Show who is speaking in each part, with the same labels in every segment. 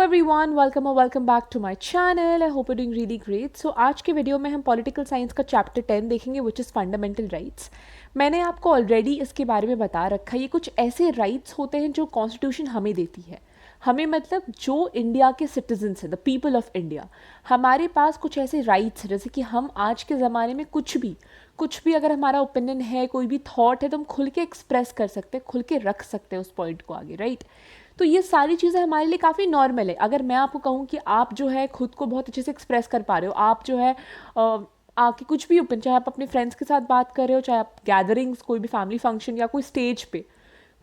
Speaker 1: Everyone, welcome और welcome back to my channel. I hope you doing really great. So आज के video में हम पॉलिटिकल साइंस का चैप्टर 10 देखेंगे विच इज़ फंडामेंटल राइट्स। मैंने आपको ऑलरेडी इसके बारे में बता रखा है। ये कुछ ऐसे राइट्स होते हैं जो कॉन्स्टिट्यूशन हमें देती है। हमें मतलब जो इंडिया के सिटीजन्स हैं, द पीपल ऑफ इंडिया, हमारे पास कुछ ऐसे राइट्स हैं जैसे कि हम आज के ज़माने में कुछ भी अगर हमारा ओपिनियन है, कोई भी थॉट है, तो हम खुल के एक्सप्रेस कर सकते हैं, खुल के रख सकते हैं उस पॉइंट को आगे, राइट। तो ये सारी चीज़ें हमारे लिए काफ़ी नॉर्मल है। अगर मैं आपको कहूँ कि आप जो है खुद को बहुत अच्छे से एक्सप्रेस कर पा रहे हो, आप जो है आके कुछ भी ओपन, चाहे आप अपने फ्रेंड्स के साथ बात कर रहे हो, चाहे आप गैदरिंग्स, कोई भी फैमिली फंक्शन या कोई स्टेज पे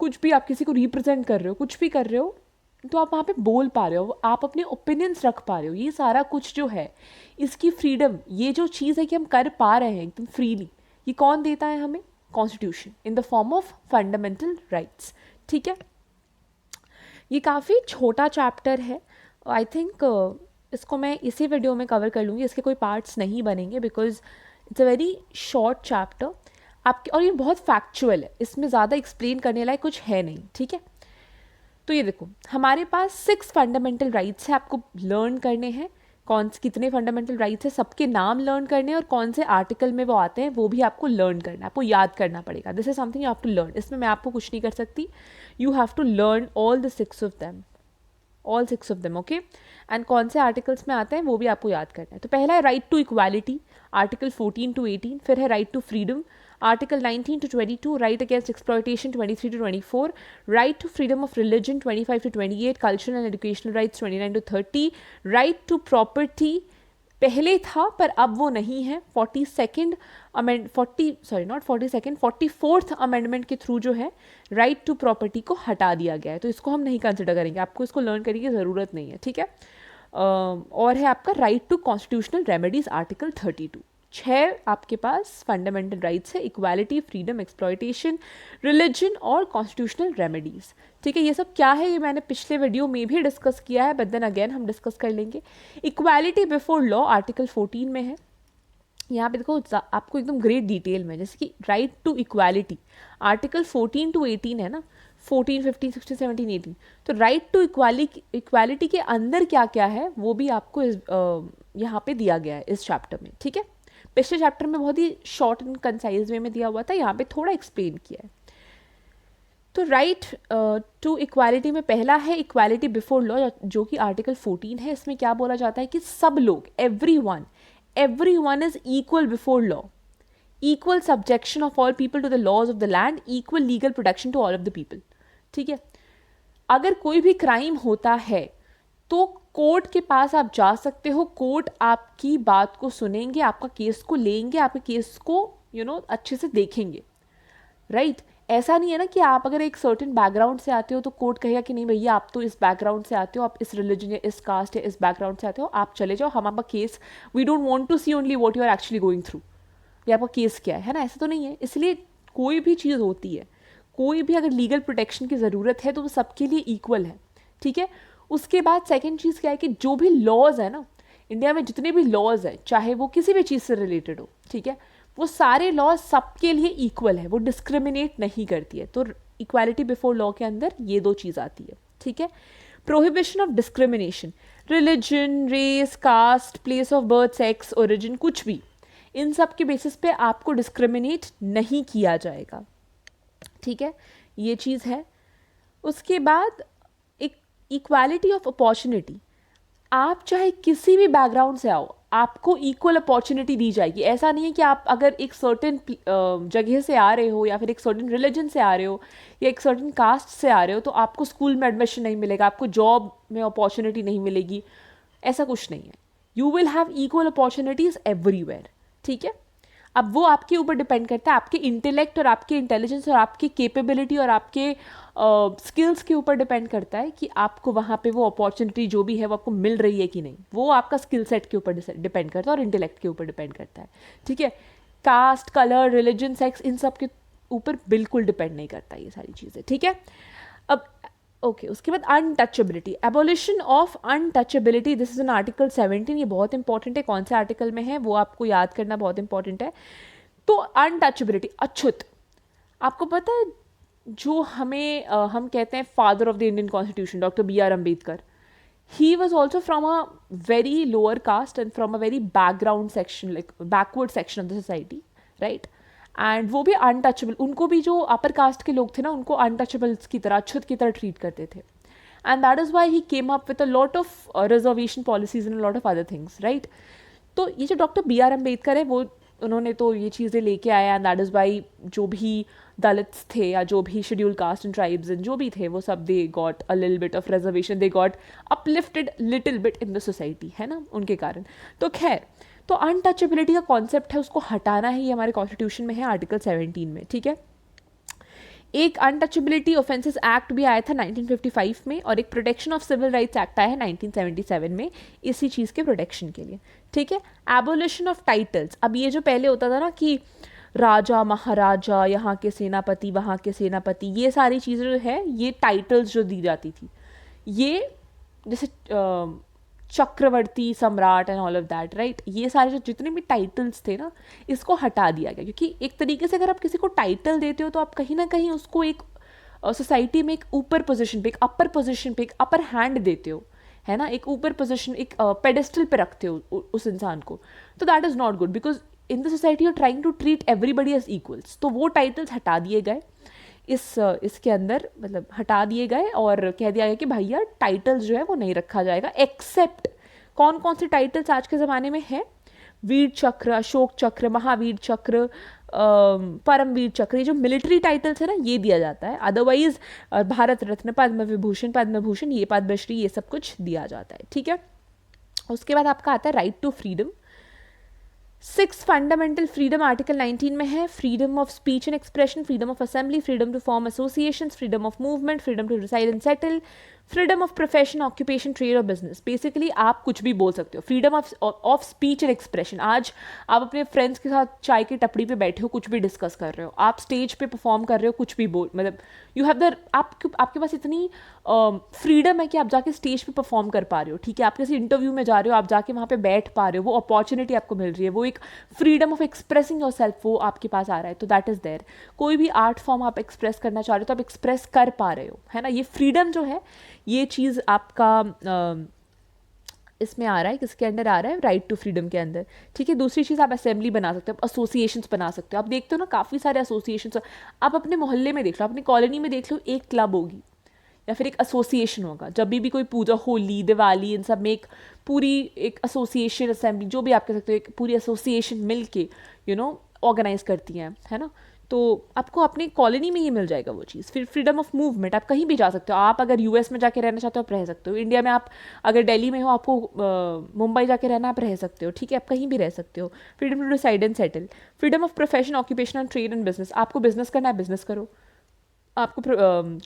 Speaker 1: कुछ भी आप किसी को रिप्रेजेंट कर रहे हो, कुछ भी कर रहे हो, तो आप वहाँ पे बोल पा रहे हो, आप अपने ओपिनियंस रख पा रहे हो। ये सारा कुछ जो है, इसकी फ्रीडम, ये जो चीज़ है कि हम कर पा रहे हैं एकदम फ्रीली, ये कौन देता है हमें? Constitution in the form of fundamental rights. ठीक है, ये काफ़ी छोटा चैप्टर है। आई थिंक इसको मैं इसी वीडियो में कवर कर लूँगी, इसके कोई पार्ट्स नहीं बनेंगे because it's a very short chapter आपके, और ये बहुत फैक्चुअल है, इसमें ज़्यादा एक्सप्लेन करने लायक कुछ है नहीं। ठीक है, तो ये देखो, हमारे पास 6 फंडामेंटल राइट्स हैं, आपको लर्न करने हैं। कितने फंडामेंटल राइट्स हैं, सबके नाम लर्न करने हैं, और कौन से आर्टिकल में वो आते हैं वो भी आपको लर्न करना है, आपको याद करना पड़ेगा। This is something you have to learn. इसमें मैं आपको कुछ नहीं कर सकती, you have to learn all the 6 of them, okay. And कौन से आर्टिकल्स में आते हैं वो भी आपको याद करना है। तो पहला है right to equality, article 14 to 18। फिर है right to freedom, article 19 to 22, right against exploitation 23 to 24, right to freedom of religion 25 to 28, cultural and educational rights 29 to 30, right to property पहले था पर अब वो नहीं है, 44th अमेंडमेंट के थ्रू जो है राइट टू प्रॉपर्टी को हटा दिया गया है, तो इसको हम नहीं कंसिडर करेंगे, आपको इसको लर्न करने की ज़रूरत नहीं है। ठीक है, और है आपका right to constitutional remedies, article 32। 6 आपके पास फंडामेंटल राइट्स है, इक्वालिटी, फ्रीडम, एक्सप्लॉयटेशन, रिलीजन और कॉन्स्टिट्यूशनल रेमेडीज। ठीक है, ये सब क्या है ये मैंने पिछले वीडियो में भी डिस्कस किया है, बट देन अगेन हम डिस्कस कर लेंगे। इक्वालिटी बिफोर लॉ आर्टिकल 14 में है। यहाँ पे देखो आपको एकदम ग्रेट डिटेल में, जैसे कि right to equality article 14 to 18 है ना, 14, 15, 16, 17, 18। तो राइट टू इक्वालिटी के अंदर क्या क्या है वो भी आपको यहाँ पे दिया गया है इस चैप्टर में। ठीक है, पिछले चैप्टर में बहुत ही शॉर्ट एंड कंसाइज वे में दिया हुआ था, यहाँ पे थोड़ा एक्सप्लेन किया है। तो राइट टू इक्वालिटी में पहला है इक्वालिटी बिफोर लॉ, जो कि आर्टिकल 14 है। इसमें क्या बोला जाता है कि सब लोग, everyone is equal before law, equal subjection of all people to the laws of the land, equal legal protection to all of the people। ठीक है, अगर कोई भी क्राइम होता है तो कोर्ट के पास आप जा सकते हो, कोर्ट आपकी बात को सुनेंगे, आपका केस को लेंगे, आपके केस को अच्छे से देखेंगे, राइट। ऐसा नहीं है ना कि आप अगर एक सर्टेन बैकग्राउंड से आते हो तो कोर्ट कहेगा कि नहीं भैया आप तो इस बैकग्राउंड से आते हो, आप इस रिलीजन या इस कास्ट या इस बैकग्राउंड से आते हो, आप चले जाओ, हम आपका case, we don't want to see only what you are actually going through, या आपका केस क्या है ना, ऐसा तो नहीं है। इसलिए कोई भी चीज़ होती है, कोई भी अगर लीगल प्रोटेक्शन की ज़रूरत है तो वो सबके लिए इक्वल है। ठीक है, उसके बाद सेकेंड चीज़ क्या है कि जो भी लॉज है ना इंडिया में, जितने भी लॉज है, चाहे वो किसी भी चीज़ से रिलेटेड हो, ठीक है, वो सारे लॉ सबके लिए इक्वल है, वो डिस्क्रिमिनेट नहीं करती है। तो इक्वालिटी बिफोर लॉ के अंदर ये 2 चीज़ आती है। ठीक है, prohibition of discrimination, religion, race, caste, place of birth, sex, origin, कुछ भी, इन सब के बेसिस पे आपको डिस्क्रिमिनेट नहीं किया जाएगा। ठीक है, ये चीज़ है। उसके बाद एक इक्वालिटी ऑफ अपॉर्चुनिटी, आप चाहे किसी भी बैकग्राउंड से आओ, आपको इक्वल अपॉर्चुनिटी दी जाएगी। ऐसा नहीं है कि आप अगर एक सर्टेन जगह से आ रहे हो, या फिर एक सर्टेन रिलीजन से आ रहे हो, या एक सर्टेन कास्ट से आ रहे हो, तो आपको स्कूल में एडमिशन नहीं मिलेगा, आपको जॉब में अपॉर्चुनिटी नहीं मिलेगी, ऐसा कुछ नहीं है। You will have equal opportunities everywhere. ठीक है, अब वो आपके ऊपर डिपेंड करता है, आपके इंटेलेक्ट और आपके इंटेलिजेंस और आपकी कैपेबिलिटी और आपके स्किल्स के ऊपर डिपेंड करता है कि आपको वहाँ पे वो अपॉर्चुनिटी जो भी है वो आपको मिल रही है कि नहीं। वो आपका स्किल सेट के ऊपर डिपेंड करता है और इंटेलेक्ट के ऊपर डिपेंड करता है। ठीक है, कास्ट, कलर, रिलीजन, सेक्स, इन सब के ऊपर बिल्कुल डिपेंड नहीं करता ये सारी चीज़ें। ठीक है, अब ओके, उसके बाद untouchability, abolition of untouchability, this is an article 17। ये बहुत इंपॉर्टेंट है, कौन से आर्टिकल में है वो आपको याद करना बहुत इंपॉर्टेंट है। तो अनटचेबिलिटी, अछूत, आपको पता है जो हम कहते हैं father of the Indian constitution, doctor BR Ambedkar, he was also from a very lower caste and from a very background section, like backward section of the society, right? And वो भी अनटचेबल, उनको भी जो अपर कास्ट के लोग थे ना, उनको अनटचेबल्स की तरह, अछूत की तरह ट्रीट करते थे. And that is why he came up with a lot of reservation policies and lot of other things, right? तो ये जो डॉक्टर बी आर अम्बेडकर है, वो उन्होंने तो ये चीज़ें लेके आया. एंड दैट इज़ वाई जो भी दलित्स थे या जो भी schedule caste and tribes and जो भी थे, वो सब they got a little bit of reservation, they got uplifted little bit in the society, है ना, उनके कारण. तो खैर, तो अनटचेबिलिटी का कॉन्सेप्ट है, उसको हटाना है, ये हमारे कॉन्स्टिट्यूशन में है आर्टिकल 17 में, ठीक है. एक अनटचेबिलिटी ऑफेंसेस एक्ट भी आया था 1955 में, और एक protection of civil rights act आया है 1977 में इसी चीज़ के प्रोटेक्शन के लिए, ठीक है. Abolition of titles. अब ये जो पहले होता था ना कि राजा महाराजा, यहाँ के सेनापति वहाँ के सेनापति, ये सारी चीज़ें जो है, ये टाइटल्स जो दी जाती थी, ये जैसे चक्रवर्ती सम्राट and all of that, right, ये सारे जो जितने भी टाइटल्स थे ना, इसको हटा दिया गया. क्योंकि एक तरीके से अगर आप किसी को टाइटल देते हो तो आप कहीं ना कहीं उसको एक सोसाइटी में एक ऊपर पोजीशन पे, एक अपर पोजीशन पे, एक अपर हैंड देते हो, है ना, एक ऊपर पोजीशन, एक पेडेस्टल पे रखते हो उस इंसान को. तो that is not good, because in the society you are trying to treat everybody as equals. तो वो टाइटल्स हटा दिए गए इसके अंदर, मतलब हटा दिए गए, और कह दिया गया कि भैया टाइटल्स जो है वो नहीं रखा जाएगा. एक्सेप्ट कौन कौन से टाइटल्स आज के ज़माने में है? वीर चक्र, अशोक चक्र, महावीर चक्र, परमवीर चक्र, ये जो मिलिट्री टाइटल्स है ना, ये दिया जाता है. अदरवाइज भारत रत्न, पद्म विभूषण, ये पद्मश्री, ये सब कुछ दिया जाता है, ठीक है. उसके बाद आपका आता है right to freedom. 6 fundamental freedom article 19 में है. Freedom of speech and expression, freedom of assembly, freedom to form associations, freedom of movement, freedom to reside and settle, freedom of profession, occupation, trade और business. Basically आप कुछ भी बोल सकते हो. Freedom of speech and expression. आज आप अपने फ्रेंड्स के साथ चाय की टपड़ी पे बैठे हो, कुछ भी डिस्कस कर रहे हो, आप स्टेज पे परफॉर्म कर रहे हो, कुछ भी बोल, मतलब यू हैव द, आपके पास इतनी फ्रीडम है कि आप जाके स्टेज पे परफॉर्म कर पा रहे हो, ठीक है. आप किसी इंटरव्यू में जा रहे हो, आप जाके वहाँ पे बैठ पा रहे हो, वो अपॉर्चुनिटी आपको मिल रही है, वो एक freedom of expressing your self, वो आपके पास आ रहा है. तो दैट इज़ देयर. कोई भी आर्ट फॉर्म आप एक्सप्रेस करना चाह रहे हो तो आप एक्सप्रेस कर पा रहे हो, है ना. ये फ्रीडम जो है, ये चीज़ आपका इसमें आ रहा है, किसके अंडर आ रहा है? राइट टू फ्रीडम के अंदर, ठीक है. दूसरी चीज़, आप असेंबली बना सकते हो, आप एसोसिएशंस बना सकते हो. आप देखते हो ना, काफ़ी सारे एसोसिएशंस. आप अपने मोहल्ले में देख लो, अपनी कॉलोनी में देख लो, एक क्लब होगी या फिर एक एसोसिएशन होगा. जब भी कोई पूजा, होली, दिवाली, इन सब में एक पूरी एक एसोसिएशन, असेंबली, जो भी आप कह सकते हो, एक पूरी एसोसिएशन मिल के ऑर्गेनाइज करती हैं, है ना. तो आपको अपनी कॉलोनी में ही मिल जाएगा वो चीज़. फिर फ्रीडम ऑफ मूवमेंट, आप कहीं भी जा सकते हो. आप अगर यूएस में जाके रहना चाहते हो, आप रह सकते हो. इंडिया में आप अगर दिल्ली में हो, आपको मुंबई जाके रहना, आप रह सकते हो, ठीक है. आप कहीं भी रह सकते हो. Freedom to decide and settle. Freedom of profession, occupation and trade and business. आपको बिजनेस करना है, बिजनेस करो. आपको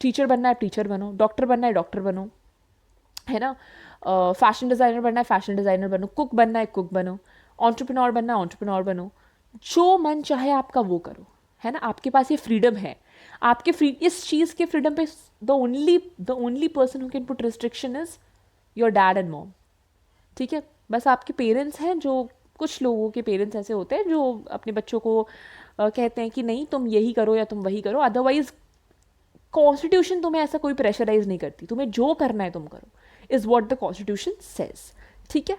Speaker 1: टीचर बनना है, टीचर बनो. डॉक्टर बनना है, डॉक्टर बनो, है ना. फैशन डिज़ाइनर बनना है, फैशन डिज़ाइनर बनो. कुक बनना है, कुक बनो. एंटरप्रेन्योर बनना है, एंटरप्रेन्योर बनो. जो मन चाहे आपका वो करो, है ना. आपके पास ये फ्रीडम है. आपके इस चीज़ के फ्रीडम पे the only person who can put restriction is your dad and mom, ठीक है. बस आपके पेरेंट्स हैं, जो कुछ लोगों के पेरेंट्स ऐसे होते हैं जो अपने बच्चों को कहते हैं कि नहीं तुम यही करो या तुम वही करो. अदरवाइज कॉन्स्टिट्यूशन तुम्हें ऐसा कोई प्रेशराइज नहीं करती. तुम्हें जो करना है तुम करो, is what the constitution says, ठीक है.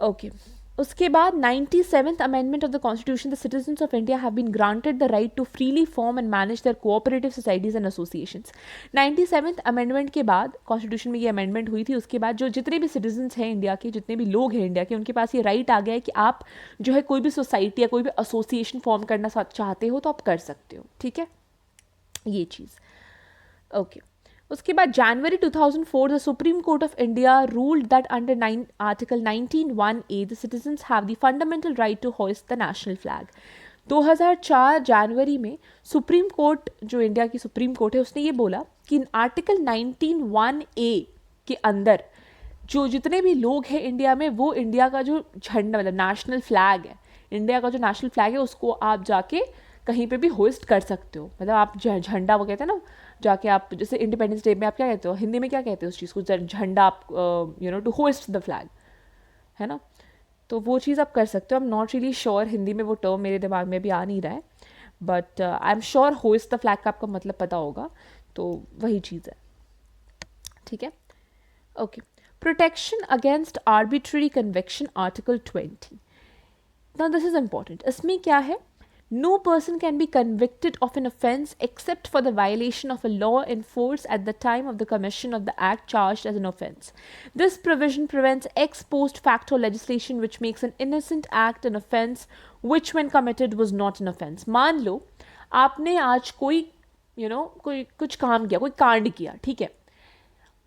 Speaker 1: ओके. उसके बाद 97th amendment of the constitution. The citizens of India have been granted the right to freely form and manage their cooperative societies and associations. 97th amendment के बाद, constitution में ये amendment हुई थी, उसके बाद जो जितने भी सिटीजन्स हैं इंडिया के, जितने भी लोग हैं इंडिया के, उनके पास ये राइट आ गया है कि आप जो है कोई भी सोसाइटी या कोई भी एसोसिएशन फॉर्म करना चाहते हो तो आप कर सकते हो, ठीक है. ये चीज़ ओके. उसके बाद जनवरी 2004 the supreme court of India ruled that under article 19(1)(a) the citizens have the fundamental right to hoist the national flag. 2004 जनवरी में सुप्रीम कोर्ट, जो इंडिया की सुप्रीम कोर्ट है, उसने ये बोला कि आर्टिकल 19(1)(a) के अंदर जो जितने भी लोग हैं इंडिया में, वो इंडिया का जो झंडा, मतलब नेशनल फ्लैग है, इंडिया का जो नेशनल फ्लैग है, उसको आप जाके कहीं पे भी होस्ट कर सकते हो. मतलब आप झंडा, वो कहते हैं ना, जाके आप जैसे इंडिपेंडेंस डे में आप क्या कहते हो, हिंदी में क्या कहते हो उस चीज़ को, झंडा, आप टू होस्ट द फ्लैग, है ना. तो वो चीज़ आप कर सकते हो. I am not really sure, Hindi में वो टर्म मेरे दिमाग में भी आ नहीं रहा है, but I am sure host the flag का आपका मतलब पता होगा. तो वही चीज़ है, ठीक है. Okay. Protection against arbitrary conviction, Article 20. Now this is important. इसमें क्या है? No person can be convicted of an offence except for the violation of a law in force at the time of the commission of the act charged as an offence. This provision prevents ex post facto legislation which makes an innocent act an offence which when committed was not an offence. मान लो आपने आज कोई कोई कुछ काम किया, कोई कांड किया, ठीक है,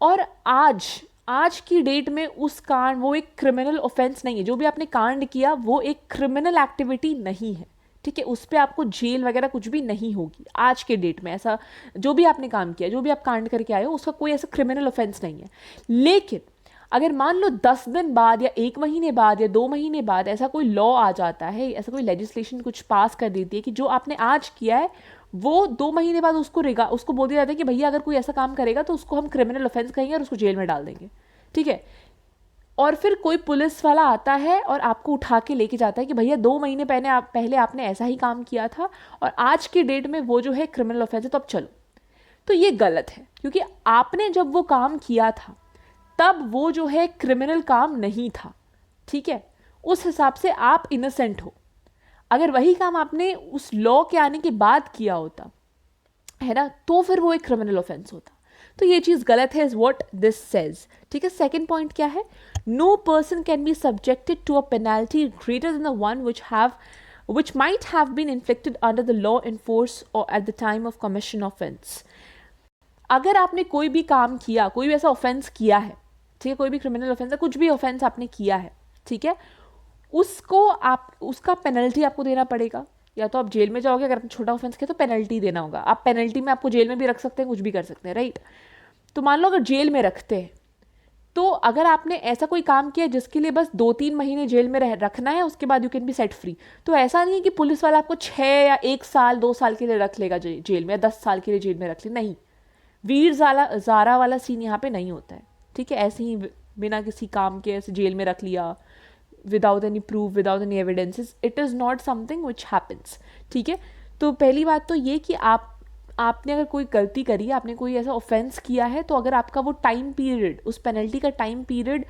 Speaker 1: और आज की डेट में उस कांड, वो एक क्रिमिनल ऑफेंस नहीं है, जो भी आपने कांड किया वो एक क्रिमिनल एक्टिविटी नहीं है, ठीक है, उस पर आपको जेल वगैरह कुछ भी नहीं होगी आज के डेट में। ऐसा जो भी आपने काम किया, जो भी आप कांड करके आए हो, उसका कोई ऐसा क्रिमिनल ऑफेंस नहीं है। लेकिन अगर मान लो 10 दिन बाद या 1 महीने बाद या 2 महीने बाद ऐसा कोई लॉ आ जाता है, ऐसा कोई लेजिस्लेशन कुछ पास कर देती है कि जो आपने आज किया है वो 2 महीने बाद उसको बोल दिया जाता है कि भैया अगर कोई ऐसा काम करेगा तो उसको हम क्रिमिनल ऑफेंस कहेंगे और उसको जेल में डाल देंगे, ठीक है। और फिर कोई पुलिस वाला आता है और आपको उठा के लेके जाता है कि भैया 2 महीने पहले आपने ऐसा ही काम किया था और आज की डेट में वो जो है क्रिमिनल ऑफेंस है, तो अब चलो। तो ये गलत है, क्योंकि आपने जब वो काम किया था तब वो जो है क्रिमिनल काम नहीं था, ठीक है, उस हिसाब से आप इनोसेंट हो। अगर वही काम आपने उस लॉ के आने के बाद किया होता है ना, तो फिर वो एक क्रिमिनल ऑफेंस होता। तो ये चीज़ गलत है, इज व्हाट दिस सेज, ठीक है। सेकंड पॉइंट क्या है? No person can be subjected to a penalty greater than the one which might have been inflicted under the law in force or at the time of commission offense. अगर आपने कोई भी काम किया, कोई भी ऐसा ऑफेंस किया है, ठीक है, कोई भी क्रिमिनल ऑफेंस है, कुछ भी ऑफेंस आपने किया है, ठीक है, उसका पेनल्टी आपको देना पड़ेगा। या तो आप जेल में जाओगे, अगर आपने छोटा ऑफेंस किया तो पेनल्टी देना होगा। आप पेनल्टी में आपको जेल में भी रख सकते हैं, कुछ भी कर सकते हैं, राइट। तो मान लो अगर जेल में रखते हैं, तो अगर आपने ऐसा कोई काम किया जिसके लिए बस 2-3 महीने जेल में रखना है, उसके बाद you can be set free, तो ऐसा नहीं है कि पुलिस वाला आपको 6 या 1 साल 2 साल के लिए रख लेगा जेल में, या 10 साल के लिए जेल में रख ले, नहीं। वीर ज़ारा वाला सीन यहाँ पे नहीं होता है, ठीक है। ऐसे ही बिना किसी काम के ऐसे जेल में रख लिया, without any proof, without any evidences, it is not something which happens, ठीक है। तो पहली बात तो ये कि आपने अगर कोई गलती करी, आपने कोई ऐसा ऑफेंस किया है, तो अगर आपका वो टाइम पीरियड, उस पेनल्टी का टाइम पीरियड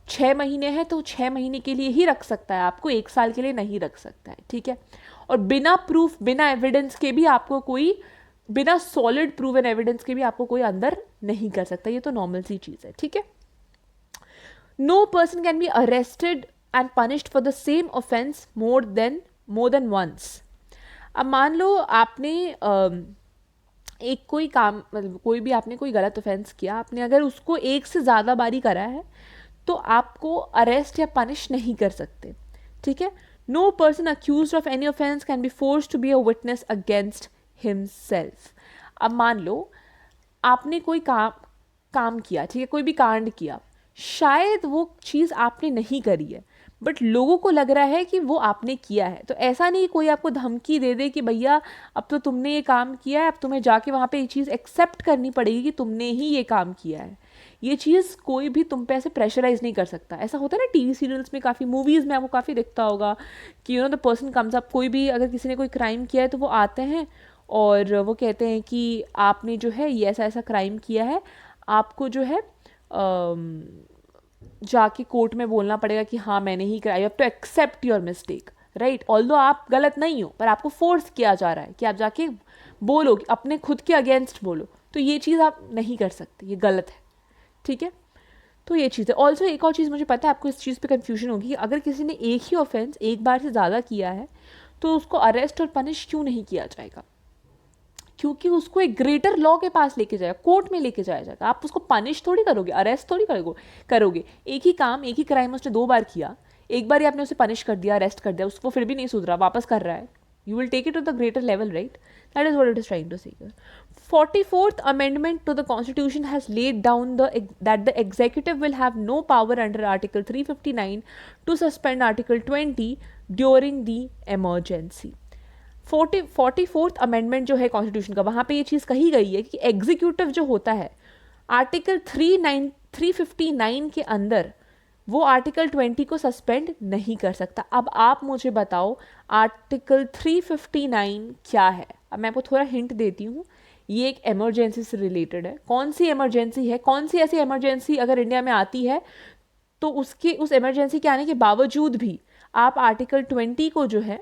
Speaker 1: 6 महीने है, तो 6 महीने के लिए ही रख सकता है, आपको 1 साल के लिए नहीं रख सकता है, ठीक है। और बिना प्रूफ, बिना एविडेंस के भी आपको कोई, बिना सॉलिड प्रूव एंड एविडेंस के भी आपको कोई अंदर नहीं कर सकता, ये तो नॉर्मल सी चीज़ है, ठीक है। No person can be arrested and punished for the same offence more than once. अब मान लो आपने एक कोई काम, मतलब कोई भी आपने कोई गलत ऑफेंस किया, आपने अगर उसको 1 से ज़्यादा बारी करा है, तो आपको अरेस्ट या पनिश नहीं कर सकते, ठीक है। No person accuse of any offence can be forced to be a witness against himself. अब मान लो आपने कोई काम किया, ठीक है, कोई भी कांड किया, शायद वो चीज़ आपने नहीं करी है, बट लोगों को लग रहा है कि वो आपने किया है। तो ऐसा नहीं कोई आपको धमकी दे दे कि भैया अब तो तुमने ये काम किया है, अब तुम्हें जाके वहाँ पे ये चीज़ एक्सेप्ट करनी पड़ेगी कि तुमने ही ये काम किया है। ये चीज़ कोई भी तुम पे ऐसे प्रेशराइज नहीं कर सकता। ऐसा होता है ना टीवी सीरियल्स में, काफ़ी मूवीज़ में आपको काफ़ी दिखता होगा कि द पर्सन कम्स अप, कोई भी अगर किसी ने कोई क्राइम किया है तो वो आते हैं और वो कहते हैं कि आपने जो है ये ऐसा ऐसा क्राइम किया है, आपको जो है जाके कोर्ट में बोलना पड़ेगा कि हाँ मैंने ही कराया, you have to accept your mistake, right. Although आप गलत नहीं हो, पर आपको फोर्स किया जा रहा है कि आप जाके बोलो, अपने खुद के अगेंस्ट बोलो। तो ये चीज़ आप नहीं कर सकते, ये गलत है, ठीक है। तो ये चीज़ है। ऑल्सो एक और चीज़ मुझे पता है आपको इस चीज़ पे कन्फ्यूजन होगी, अगर किसी ने एक ही ऑफेंस एक बार से ज़्यादा किया है तो उसको अरेस्ट और पनिश क्यों नहीं किया जाएगा? क्योंकि उसको एक ग्रेटर लॉ के पास लेके जाएगा, कोर्ट में लेके जाया जाएगा। आप उसको पनिश थोड़ी करोगे, अरेस्ट थोड़ी करोगे। एक ही काम, एक ही क्राइम उसने 2 बार किया, एक बार ही आपने उसे पनिश कर दिया, अरेस्ट कर दिया, उसको फिर भी नहीं सुधरा, वापस कर रहा है, you will take it to the greater level, right? That is what it is trying to say here. 44th Amendment to the Constitution has laid down that the executive will have no power under Article 359 to suspend Article 20 during the emergency. 44th amendment जो है constitution का, वहाँ पे ये चीज़ कही गई है कि एग्जीक्यूटिव जो होता है आर्टिकल 359 के अंदर वो आर्टिकल 20 को सस्पेंड नहीं कर सकता। अब आप मुझे बताओ आर्टिकल 359 क्या है? अब मैं आपको थोड़ा हिंट देती हूँ, ये एक इमरजेंसी से रिलेटेड है। कौन सी इमरजेंसी है, कौन सी ऐसी इमरजेंसी अगर इंडिया में आती है तो उसके उस इमरजेंसी के आने के बावजूद भी आप आर्टिकल 20 को जो है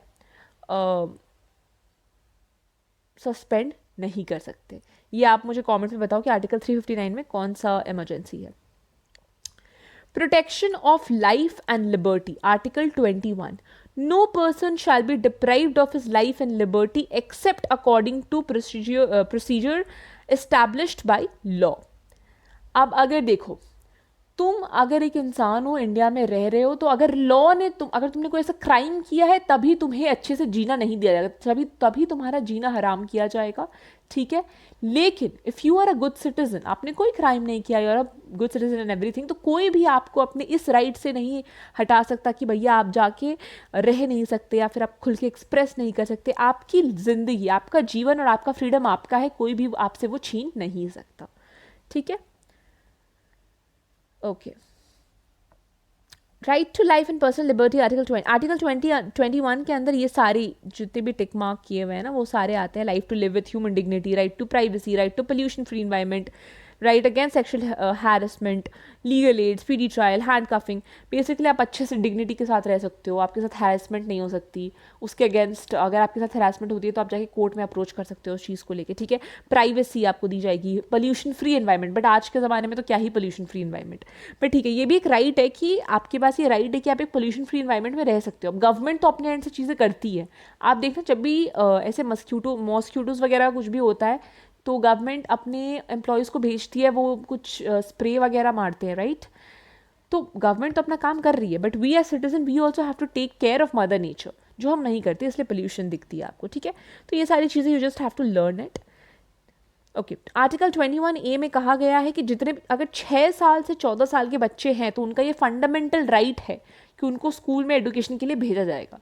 Speaker 1: सस्पेंड नहीं कर सकते। ये आप मुझे कमेंट में बताओ कि आर्टिकल 359 में कौन सा इमरजेंसी है। Protection of life and liberty, article 21, no person shall be deprived of his life and liberty except according to procedure established by law. अब अगर देखो, तुम अगर एक इंसान हो, इंडिया में रह रहे हो, तो अगर लॉ ने अगर तुमने कोई ऐसा क्राइम किया है तभी तुम्हें अच्छे से जीना नहीं दिया जाएगा, तभी तुम्हारा जीना हराम किया जाएगा, ठीक है। लेकिन if you are a good citizen, आपने कोई क्राइम नहीं किया, you are a good citizen and everything, तो कोई भी आपको अपने इस राइट से नहीं हटा सकता कि भैया आप जाके रह नहीं सकते या फिर आप खुल के एक्सप्रेस नहीं कर सकते। आपकी ज़िंदगी, आपका जीवन और आपका फ्रीडम आपका है, कोई भी आपसे वो छीन नहीं सकता, ठीक है। Okay, right to life and personal liberty, article 21 के अंदर ये सारी जितने भी टिक मार्क किए हुए हैं ना, वो सारे आते हैं। Life to live with human dignity, right to privacy, right to pollution free environment, right against sexual harassment, legal aid, speedy trial, handcuffing. Basically आप अच्छे से डिग्निटी के साथ रह सकते हो, आपके साथ हैरेसमेंट नहीं हो सकती। उसके अगेंस्ट अगर आपके साथ हैरेसमेंट होती है तो आप जाके कोर्ट में अप्रोच कर सकते हो उस चीज़ को लेके, ठीक है। प्राइवेसी आपको दी जाएगी, पोल्यूशन फ्री एनवायरनमेंट, बट आज के ज़माने में तो क्या ही पोल्यूशन फ्री एनवायरनमेंट, बट ठीक है, ये भी एक राइट है कि आपके पास ये राइट है कि आप एक पोल्यूशन फ्री एनवायरनमेंट में रह सकते हो। अब गवर्नमेंट तो अपने एंड से चीज़ें करती है। आप देखना, जब भी ऐसे मॉस्क्यूटोज वगैरह कुछ भी होता है तो गवर्नमेंट अपने एम्प्लॉयज़ को भेजती है, वो कुछ स्प्रे वगैरह मारते हैं, राइट। तो गवर्नमेंट तो अपना काम कर रही है, but we as citizen we also have to take care of mother nature, जो हम नहीं करते, इसलिए पोल्यूशन दिखती है आपको, ठीक है। तो ये सारी चीज़ें you just have to learn it. Okay, article 21A में कहा गया है कि जितने अगर 6 साल से 14 साल के बच्चे हैं तो उनका ये फंडामेंटल राइट है कि उनको स्कूल में एजुकेशन के लिए भेजा जाएगा।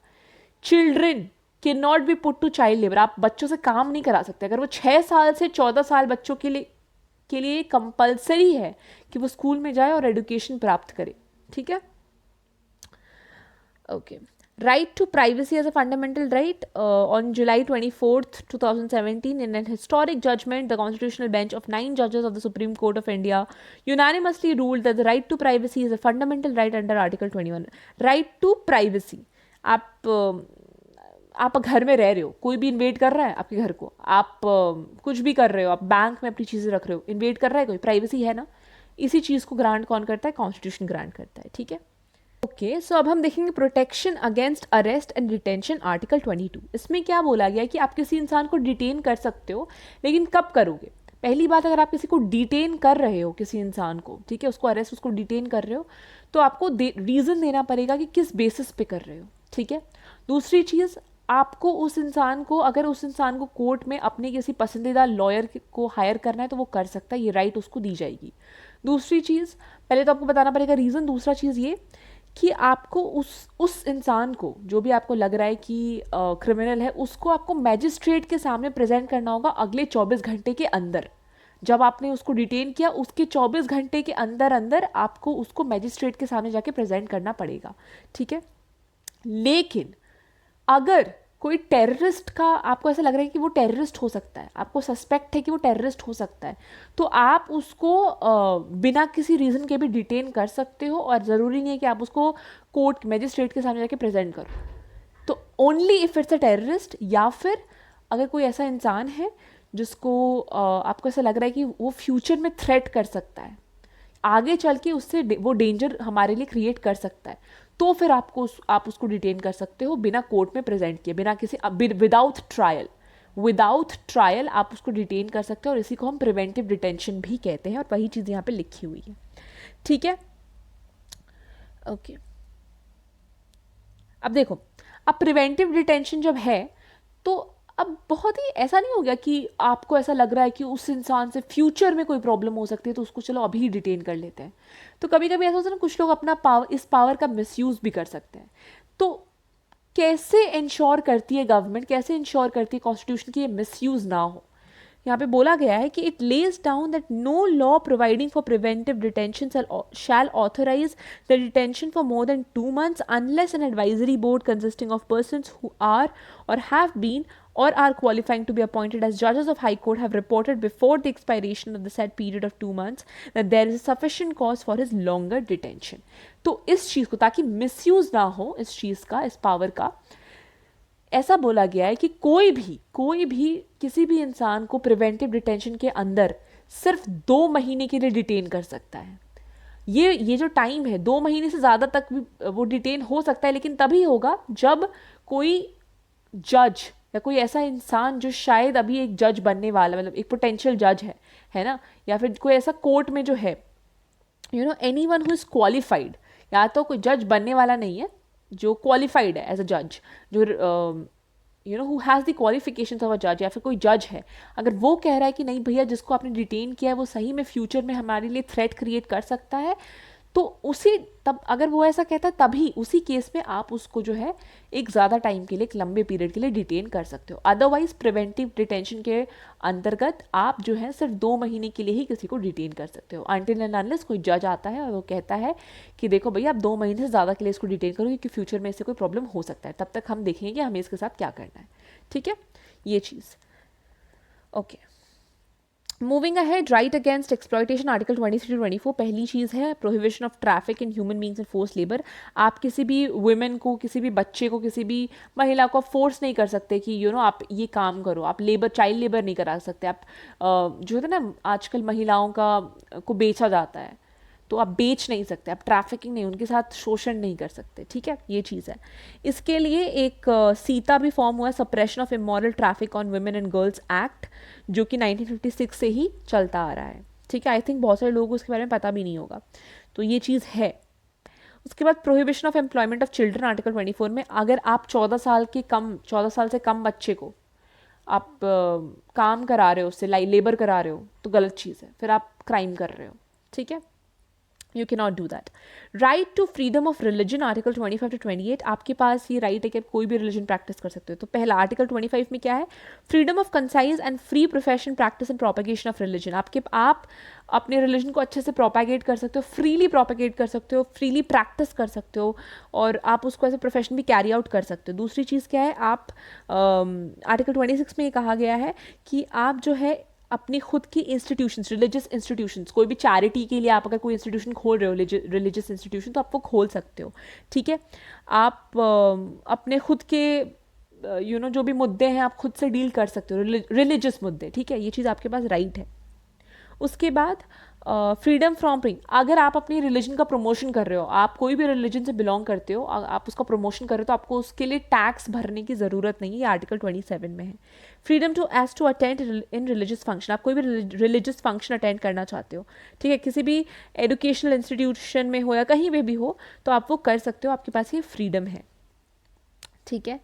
Speaker 1: Children can not be put to child labour, आप बच्चों से काम नहीं करा सकते। अगर वो 6 साल से 14 साल बच्चों के लिए कंपलसरी है कि वो स्कूल में जाए और एजुकेशन प्राप्त करे, ठीक है। Okay, right to privacy as a fundamental right, on July 24th 2017, in an historic judgment, the constitutional bench of 9 judges of the Supreme Court of India unanimously ruled that the right to privacy is a fundamental right under Article 21. right to privacy, आप घर में रह रहे हो, कोई भी InvIT कर रहा है आपके घर को, आप कुछ भी कर रहे हो, आप बैंक में अपनी चीज़ें रख रहे हो, इन्वेट कर रहा है कोई, प्राइवेसी है ना। इसी चीज़ को ग्रांट कौन करता है? कॉन्स्टिट्यूशन ग्रांट करता है, ठीक है। ओके, सो अब हम देखेंगे protection against arrest and detention, article 22। इसमें क्या बोला गया कि आप किसी इंसान को डिटेन कर सकते हो, लेकिन कब करोगे? पहली बात, अगर आप किसी को डिटेन कर रहे हो, किसी इंसान को, ठीक है, उसको अरेस्ट, उसको डिटेन कर रहे हो, तो आपको रीज़न देना पड़ेगा कि किस बेसिस पे कर रहे हो, ठीक है। दूसरी चीज़, आपको उस इंसान को, अगर उस इंसान को कोर्ट में अपने किसी पसंदीदा लॉयर को हायर करना है तो वो कर सकता है, ये राइट उसको दी जाएगी। दूसरी चीज़, पहले तो आपको बताना पड़ेगा रीज़न। दूसरा चीज़ ये कि आपको उस इंसान को, जो भी आपको लग रहा है कि क्रिमिनल है, उसको आपको मैजिस्ट्रेट के सामने प्रेजेंट करना होगा अगले 24 घंटे के अंदर। जब आपने उसको डिटेन किया उसके 24 घंटे के अंदर अंदर आपको उसको मैजिस्ट्रेट के सामने जाके प्रेजेंट करना पड़ेगा, ठीक है। लेकिन अगर कोई टेररिस्ट का, आपको ऐसा लग रहा है कि वो टेररिस्ट हो सकता है, आपको सस्पेक्ट है कि वो टेररिस्ट हो सकता है, तो आप उसको बिना किसी रीज़न के भी डिटेन कर सकते हो, और ज़रूरी नहीं है कि आप उसको कोर्ट मैजिस्ट्रेट के सामने जाके प्रेजेंट करो। तो only if it's a terrorist, या फिर अगर कोई ऐसा इंसान है जिसको आपको ऐसा लग रहा है कि वो फ्यूचर में थ्रेट कर सकता है, आगे चल के उससे वो डेंजर हमारे लिए क्रिएट कर सकता है, तो फिर आप उसको डिटेन कर सकते हो बिना कोर्ट में प्रेजेंट किए, बिना किसी विदाउट ट्रायल आप उसको डिटेन कर सकते हो, और इसी को हम प्रिवेंटिव डिटेंशन भी कहते हैं, और वही चीज़ यहाँ पे लिखी हुई है, ठीक है। ओके, अब देखो, अब प्रिवेंटिव डिटेंशन जब है तो अब बहुत ही ऐसा नहीं हो गया कि आपको ऐसा लग रहा है कि उस इंसान से फ्यूचर में कोई प्रॉब्लम हो सकती है तो उसको चलो अभी ही डिटेन कर लेते हैं। तो कभी कभी ऐसा होता है ना, कुछ लोग अपना इस पावर का मिसयूज़ भी कर सकते हैं। तो कैसे इंश्योर करती है गवर्नमेंट, कैसे इंश्योर करती है कॉन्स्टिट्यूशन की ये मिसयूज़ ना हो? यहाँ पे बोला गया है कि it lays down that no law providing for preventive detention shall authorise the detention for more than 2 months unless an advisory board consisting of persons who are और have been or are qualifying to be appointed as judges of high court have reported before the expiration of the said period of 2 months that there is sufficient cause for his longer detention. तो इस चीज़ को, ताकि misuse ना हो इस चीज़ का, इस power का, ऐसा बोला गया है कि कोई भी किसी भी इंसान को प्रिवेंटिव डिटेंशन के अंदर सिर्फ 2 महीने के लिए डिटेन कर सकता है. ये जो टाइम है 2 महीने से ज़्यादा तक भी वो डिटेन हो सकता है, लेकिन तभी होगा जब कोई जज या कोई ऐसा इंसान जो शायद अभी एक जज बनने वाला, मतलब एक पोटेंशियल जज है ना, या फिर कोई ऐसा कोर्ट में जो है, you know, anyone who is qualified, या तो कोई जज बनने वाला नहीं है, जो क्वालिफाइड है एज अ जज, जो you know who has the qualification of a जज, या फिर कोई जज है, अगर वो कह रहा है कि नहीं भैया जिसको आपने डिटेन किया है वो सही में फ्यूचर में हमारे लिए थ्रेट क्रिएट कर सकता है, तो उसी तब अगर वो ऐसा कहता है तभी उसी केस में आप उसको जो है एक ज़्यादा टाइम के लिए, एक लंबे पीरियड के लिए डिटेन कर सकते हो. अदरवाइज प्रिवेंटिव डिटेंशन के अंतर्गत आप जो है सिर्फ 2 महीने के लिए ही किसी को डिटेन कर सकते हो, अनटिल एंड अनलेस कोई जज आता है और वो कहता है कि देखो भैया आप 2 महीने से ज़्यादा के लिए इसको डिटेन करो क्योंकि फ्यूचर में इससे कोई प्रॉब्लम हो सकता है, तब तक हम देखेंगे कि हमें इसके साथ क्या करना है. ठीक है, ये चीज़. Okay, moving ahead, right against exploitation, article 23 to 24. पहली चीज़ है prohibition of traffic in human beings and force labour. आप किसी भी वुमेन को, किसी भी बच्चे को, किसी भी महिला को फोर्स नहीं कर सकते कि यू नो आप ये काम करो. आप लेबर, चाइल्ड लेबर नहीं करा सकते. आप जो है ना आजकल महिलाओं को बेचा जाता है, तो आप बेच नहीं सकते, आप ट्रैफिकिंग नहीं, उनके साथ शोषण नहीं कर सकते. ठीक है, ये चीज़ है. इसके लिए एक सीता भी फॉर्म हुआ, suppression of immoral traffic on women and girls act, जो कि 1956 से ही चलता आ रहा है. ठीक है, आई थिंक बहुत सारे लोगों को इसके बारे में पता भी नहीं होगा, तो ये चीज़ है. उसके बाद prohibition of employment of children, article 24 में, अगर आप 14 साल से कम बच्चे को आप काम करा रहे हो, उससे लेबर करा रहे हो, तो गलत चीज़ है, फिर आप क्राइम कर रहे हो. ठीक है, you can not do that. Right to freedom of religion, article 25 to 28. आपके पास ये राइट है कि आप कोई भी रिलीजन प्रैक्टिस कर सकते हो. तो पहला आर्टिकल 25 में क्या है, freedom of concise and free profession practice and propagation of religion. आप अपने रिलीजन को अच्छे से प्रोपेगेट कर सकते हो, फ्रीली प्रोपेगेट कर सकते हो, फ्रीली प्रैक्टिस कर सकते हो, और आप उसको एज ए प्रोफेशन भी कैरी आउट कर सकते हो. दूसरी चीज़ क्या है, आप आर्टिकल 26 में ये कहा गया है कि आप जो है अपनी खुद की इंस्टीट्यूशंस, रिलीजियस इंस्टीट्यूशंस, कोई भी चैरिटी के लिए आप अगर कोई इंस्टीट्यूशन खोल रहे हो, रिलीजियस इंस्टीट्यूशन, तो आप वो खोल सकते हो. ठीक है, आप अपने खुद के यू नो जो भी मुद्दे हैं आप खुद से डील कर सकते हो, रिलीजियस मुद्दे. ठीक है, ये चीज़ आपके पास राइट है. उसके बाद फ्रीडम फ्रॉम प्रिंग, अगर आप अपनी रिलीजन का प्रमोशन कर रहे हो, आप कोई भी रिलीजन से बिलोंग करते हो, आप उसका प्रमोशन कर रहे हो, तो आपको उसके लिए टैक्स भरने की ज़रूरत नहीं है. ये आर्टिकल 27 में है. Freedom to attend in religious function, आप कोई भी रिलीजियस फंक्शन अटेंड करना चाहते हो, ठीक है, किसी भी एजुकेशनल इंस्टीट्यूशन में हो या कहीं पे भी हो, तो आप वो कर सकते हो, आपके पास ये फ्रीडम है. ठीक है,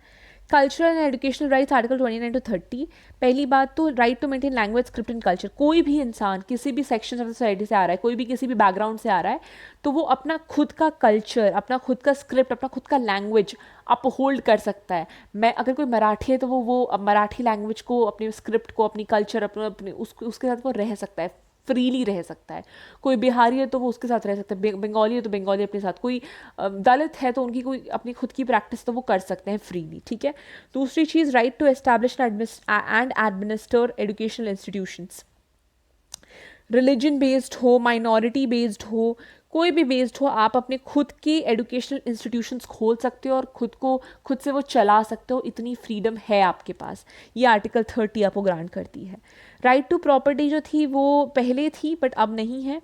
Speaker 1: cultural and educational rights, article 29 to 30. पहली बात तो right to maintain language, script and culture. कोई भी इंसान किसी भी सेक्शन ऑफ सोसाइटी से आ रहा है, कोई भी किसी भी बैकग्राउंड से आ रहा है, तो वो अपना खुद का कल्चर, अपना खुद का स्क्रिप्ट, अपना खुद का लैंग्वेज अपहोल्ड कर सकता है. मैं अगर कोई मराठी है तो वो मराठी लैंग्वेज को, अपने स्क्रिप्ट को, अपनी कल्चर, अपने उसके साथ वो रह सकता है, फ्रीली रह सकता है. कोई बिहारी है तो वो उसके साथ रह सकता है, बंगाली है तो बंगाली अपने साथ, कोई दलित है तो उनकी कोई अपनी खुद की प्रैक्टिस तो वो कर सकते हैं फ्रीली. ठीक है. दूसरी चीज़, right to establish and administer educational institutions, religion based हो, माइनॉरिटी बेस्ड हो, कोई भी बेस्ड हो, आप अपने खुद की एजुकेशनल इंस्टीट्यूशंस खोल सकते हो और खुद से वो चला सकते हो. इतनी फ्रीडम है आपके पास. ये आर्टिकल 30 आपको ग्रांट करती है. राइट टू प्रॉपर्टी जो थी वो पहले थी बट अब नहीं है,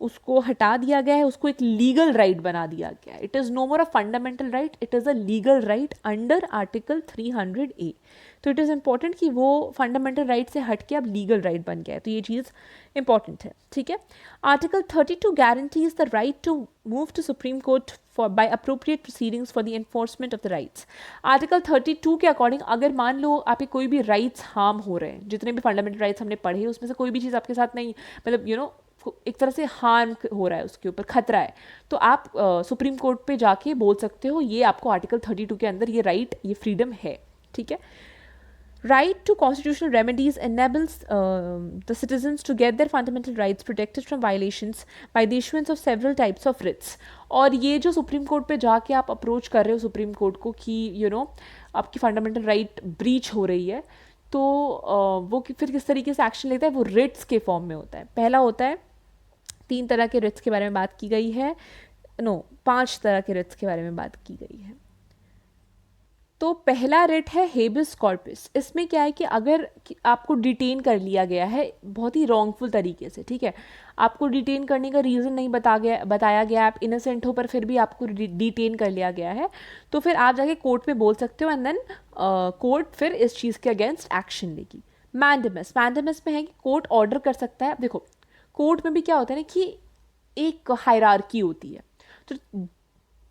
Speaker 1: उसको हटा दिया गया है, उसको एक लीगल राइट बना दिया गया है. It is no more a fundamental right, it is a legal right under article 300A. तो इट इज़ इम्पॉर्टेंट कि वो फंडामेंटल राइट से हट के अब लीगल राइट बन गया है, तो ये चीज़ इंपॉर्टेंट है. ठीक है. Article 32 guarantees the right to move to supreme court for by appropriate proceedings for the enforcement of the rights. Article 32 के अकॉर्डिंग अगर मान लो आपके कोई भी राइट्स हार्म हो रहे हैं, जितने भी फंडामेंटल राइट्स हमने पढ़े उसमें से कोई भी चीज़ आपके साथ नहीं, मतलब यू नो एक तरह से हार्म हो रहा है, उसके ऊपर खतरा है, तो आप सुप्रीम कोर्ट पे जाके बोल सकते हो. ये आपको आर्टिकल 32 के अंदर ये राइट, ये फ्रीडम है. ठीक है. Right to constitutional remedies enables the citizens to get their fundamental rights protected from violations by the issuance of several types of writs. और ये जो सुप्रीम कोर्ट पे जाके आप अप्रोच कर रहे हो सुप्रीम कोर्ट को कि आपकी फंडामेंटल राइट ब्रीच हो रही है, तो वो फिर किस तरीके से एक्शन लेता है, वो रिट्स के फॉर्म में होता है. पहला होता है, 3 तरह के रिट्स के बारे में बात की गई है, 5 तरह के रिट्स के बारे में बात की गई है. तो पहला रिट है हेबियस कॉर्पस. इसमें क्या है कि अगर आपको डिटेन कर लिया गया है बहुत ही रॉन्गफुल तरीके से, ठीक है, आपको डिटेन करने का रीज़न नहीं बताया गया, आप इनोसेंट हो पर फिर भी आपको डिटेन कर लिया गया है, तो फिर आप जाके कोर्ट में बोल सकते हो एंड देन कोर्ट फिर इस चीज़ के अगेंस्ट एक्शन लेगी. मैंडेमस में है कि कोर्ट ऑर्डर कर सकता है. अब देखो कोर्ट में भी क्या होता है ना कि एक हायरार्की होती है,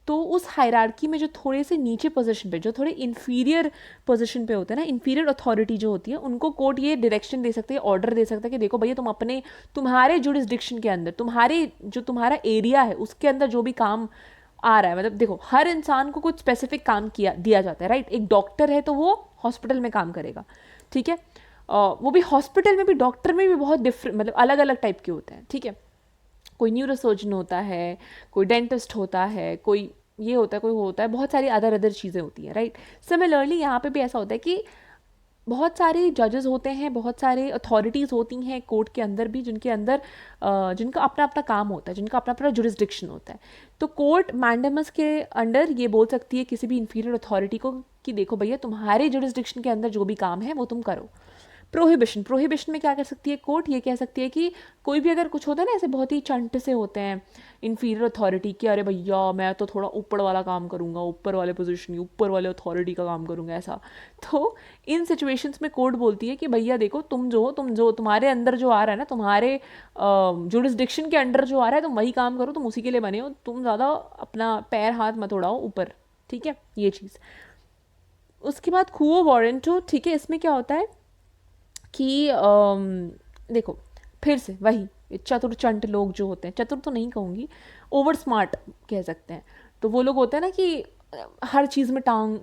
Speaker 1: तो उस हायरार्की में जो थोड़े से नीचे पोजीशन पे, जो थोड़े इन्फीरियर पोजीशन पे होते हैं ना, इन्फीरियर अथॉरिटी जो होती है, उनको कोर्ट ये डायरेक्शन दे सकते हैं, ऑर्डर दे सकता है कि देखो भैया तुम तुम्हारे जुरिस्डिक्शन के अंदर, तुम्हारा एरिया है उसके अंदर जो भी काम आ रहा है, मतलब देखो हर इंसान को कुछ स्पेसिफिक काम दिया जाता है, राइट. एक डॉक्टर है तो वो हॉस्पिटल में काम करेगा, ठीक है, वो भी हॉस्पिटल में भी, डॉक्टर में भी बहुत डिफरेंट, मतलब अलग अलग टाइप के होते हैं, ठीक है. कोई न्यूरोसर्जन होता है, कोई डेंटिस्ट होता है, कोई ये होता है, कोई वो होता है, बहुत सारी अदर चीज़ें होती हैं, राइट. सिमिलरली यहाँ पे भी ऐसा होता है कि बहुत सारे जजेस होते हैं, बहुत सारे अथॉरिटीज़ होती हैं कोर्ट के अंदर भी, जिनके अंदर जिनका अपना अपना काम होता है, जिनका अपना अपना जुरिस्डिक्शन होता है. तो कोर्ट मैंडेमस के अंडर ये बोल सकती है किसी भी इन्फीरियर अथॉरिटी को कि देखो भैया तुम्हारे जुरिस्डिक्शन के अंदर जो भी काम है वो तुम करो. प्रोहिबिशन में क्या कर सकती है कोर्ट, ये कह सकती है कि कोई भी अगर कुछ होता है ना, ऐसे बहुत ही चंट से होते हैं इन्फीरियर अथॉरिटी कि अरे भैया मैं तो थोड़ा ऊपर वाला काम करूँगा, ऊपर वाले पोजीशन, ऊपर वाले अथॉरिटी का काम करूँगा, ऐसा. तो इन सिचुएशंस में कोर्ट बोलती है कि भैया देखो तुम जो तुम्हारे अंदर जो आ रहा है ना, तुम्हारे जुरिस्डिक्शन के अंडर जो आ रहा है, तुम वही काम करो, तुम उसी के लिए बने हो, तुम ज़्यादा अपना पैर हाथ मत उड़ाओ ऊपर, ठीक है, ये चीज़. उसके बाद क्वो वारंटो, ठीक है. इसमें क्या होता है कि देखो फिर से वही चतुर चंट लोग जो होते हैं, चतुर तो नहीं कहूँगी, ओवर स्मार्ट कह सकते हैं, तो वो लोग होते हैं ना कि हर चीज़ में टांग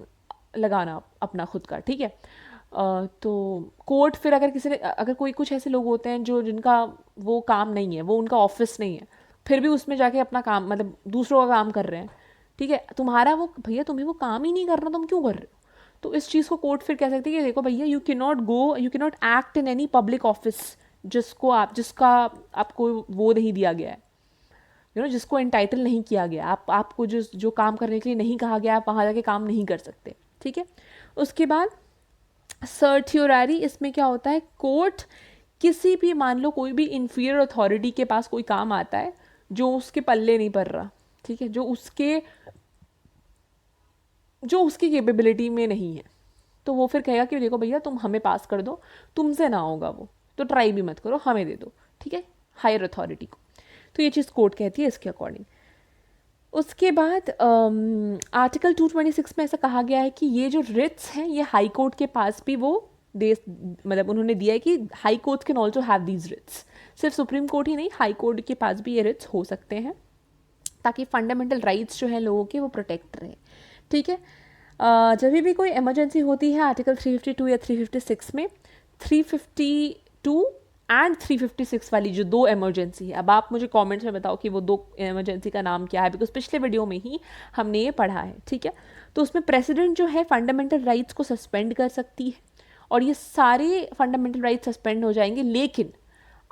Speaker 1: लगाना अपना खुद का, ठीक है. तो कोर्ट फिर अगर कोई कुछ ऐसे लोग होते हैं जिनका वो काम नहीं है, वो उनका ऑफिस नहीं है, फिर भी उसमें जाके अपना काम, मतलब दूसरों का काम कर रहे हैं, ठीक है, तुम्हारा वो भैया तुम्हें वो काम ही नहीं करना, तुम क्यों कर रहे हो. तो इस चीज़ को कोर्ट फिर कह सकती है कि देखो भैया you can not act in any public office जिसका आपको वो नहीं दिया गया है, जिसको एंटाइटल नहीं किया गया, आपको जो काम करने के लिए नहीं कहा गया, आप वहाँ जाके काम नहीं कर सकते, ठीक है. उसके बाद सर्टियोरारी, इसमें क्या होता है, कोर्ट किसी भी, मान लो कोई भी इन्फीरियर अथॉरिटी के पास कोई काम आता है जो उसके पल्ले नहीं पड़ रहा, ठीक है, जो उसकी कैपेबिलिटी में नहीं है, तो वो फिर कहेगा कि देखो भैया तुम हमें पास कर दो, तुमसे ना होगा वो, तो ट्राई भी मत करो, हमें दे दो, ठीक है, हायर अथॉरिटी को. तो ये चीज़ कोर्ट कहती है इसके अकॉर्डिंग. उसके बाद आर्टिकल 226 में ऐसा कहा गया है कि ये जो रिट्स हैं ये हाई कोर्ट के पास भी वो मतलब उन्होंने दिया है कि high court can also have these writs. सिर्फ सुप्रीम कोर्ट ही नहीं, हाई कोर्ट के पास भी ये रिट्स हो सकते हैं, ताकि फंडामेंटल राइट्स जो है लोगों के वो प्रोटेक्ट रहे, ठीक है. जब भी कोई इमरजेंसी होती है आर्टिकल 352 या 356 में, 352 एंड 356 वाली जो 2 इमरजेंसी है, अब आप मुझे कमेंट्स में बताओ कि वो 2 इमरजेंसी का नाम क्या है, बिकॉज पिछले वीडियो में ही हमने ये पढ़ा है, ठीक है. तो उसमें प्रेसिडेंट जो है फंडामेंटल राइट्स को सस्पेंड कर सकती है, और ये सारे फंडामेंटल राइट्स सस्पेंड हो जाएंगे, लेकिन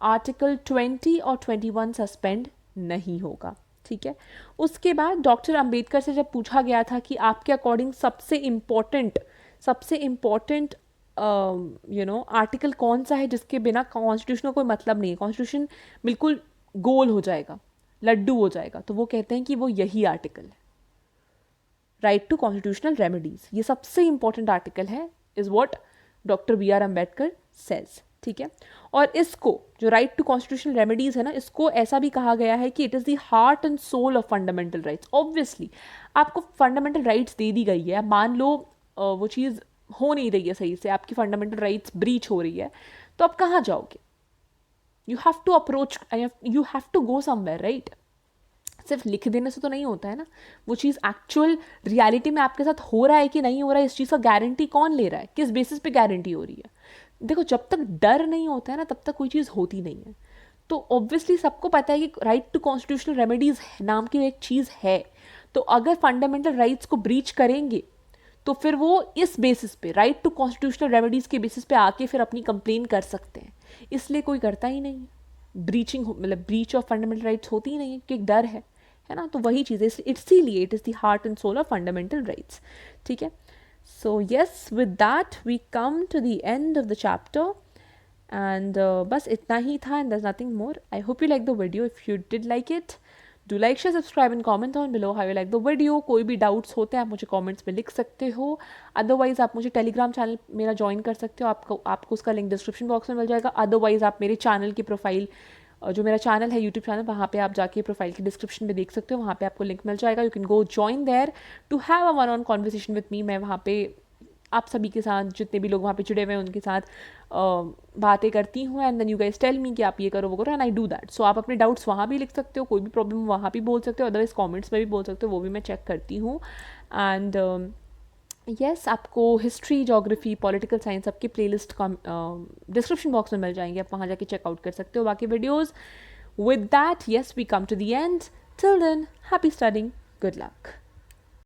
Speaker 1: आर्टिकल 20 और 21 सस्पेंड नहीं होगा, ठीक है. उसके बाद डॉक्टर अंबेडकर से जब पूछा गया था कि आपके अकॉर्डिंग सबसे इम्पॉर्टेंट आर्टिकल कौन सा है जिसके बिना कॉन्स्टिट्यूशन का कोई मतलब नहीं है, कॉन्स्टिट्यूशन बिल्कुल गोल हो जाएगा, लड्डू हो जाएगा, तो वो कहते हैं कि वो यही आर्टिकल है, राइट टू कॉन्स्टिट्यूशनल रेमेडीज. ये सबसे इंपॉर्टेंट आर्टिकल है, is what doctor B R Ambedkar says, ठीक है. और इसको जो राइट टू कॉन्स्टिट्यूशनल रेमेडीज है ना, इसको ऐसा भी कहा गया है कि it is the heart and soul of fundamental rights. Obviously आपको फंडामेंटल राइट्स दे दी गई है, मान लो वो चीज़ हो नहीं रही है सही से, आपकी फंडामेंटल राइट्स ब्रीच हो रही है, तो आप कहाँ जाओगे, you have to approach, you have to go somewhere, right. सिर्फ लिख देने से तो नहीं होता है ना, वो चीज़ एक्चुअल रियलिटी में आपके साथ हो रहा है कि नहीं हो रहा है, इस चीज़ का गारंटी कौन ले रहा है, किस बेसिस पे गारंटी हो रही है। देखो जब तक डर नहीं होता है ना तब तक कोई चीज़ होती नहीं है। तो ऑब्वियसली सबको पता है कि राइट टू कॉन्स्टिट्यूशनल रेमेडीज नाम की एक चीज़ है, तो अगर फंडामेंटल राइट्स को ब्रीच करेंगे तो फिर वो इस बेसिस पे राइट टू कॉन्स्टिट्यूशनल रेमेडीज के बेसिस पे आके फिर अपनी कंप्लेन कर सकते हैं। इसलिए कोई करता ही नहीं है, ब्रीचिंग मतलब ब्रीच ऑफ फंडामेंटल राइट्स होती ही नहीं है क्योंकि डर है ना। तो वही चीज़ है, इसीलिए it is the heart and soul of fundamental rights. ठीक है, so yes, with that we come to the end of the chapter and बस इतना ही था and there's nothing more. I hope you like the video. If you did like it, do like, share, subscribe and comment down below how you like the video. कोई भी doubts होते हैं आप मुझे कमेंट्स में लिख सकते हो, अदरवाइज आप मुझे टेलीग्राम चैनल मेरा ज्वाइन कर सकते हो, आपको उसका लिंक डिस्क्रिप्शन बॉक्स में मिल जाएगा। अदरवाइज आप मेरे चैनल की प्रोफाइल, जो मेरा चैनल है यूट्यूब चैनल, वहाँ पे आप जाके प्रोफाइल की डिस्क्रिप्शन में देख सकते हो, वहाँ पे आपको लिंक मिल जाएगा। You can go join there to have a one on conversation with me. मैं वहाँ पे आप सभी के साथ, जितने भी लोग वहाँ पे जुड़े हुए हैं उनके साथ बातें करती हूँ and then you guys tell me कि आप ये करो वो करो and I do that. So आप अपने डाउट्स वहाँ भी लिख सकते हो, कोई भी प्रॉब्लम वहाँ भी बोल सकते हो, अदरवाइज कमेंट्स में भी बोल सकते हो, वो भी मैं चेक करती हूँ। एंड यस, आपको हिस्ट्री, जोग्राफी, पॉलिटिकल साइंस सबकी प्लेलिस्ट डिस्क्रिप्शन बॉक्स में मिल जाएंगे, आप वहाँ जाके चेकआउट कर सकते हो बाकी videos. With that, yes, we come to the end. Till then, happy studying, good luck.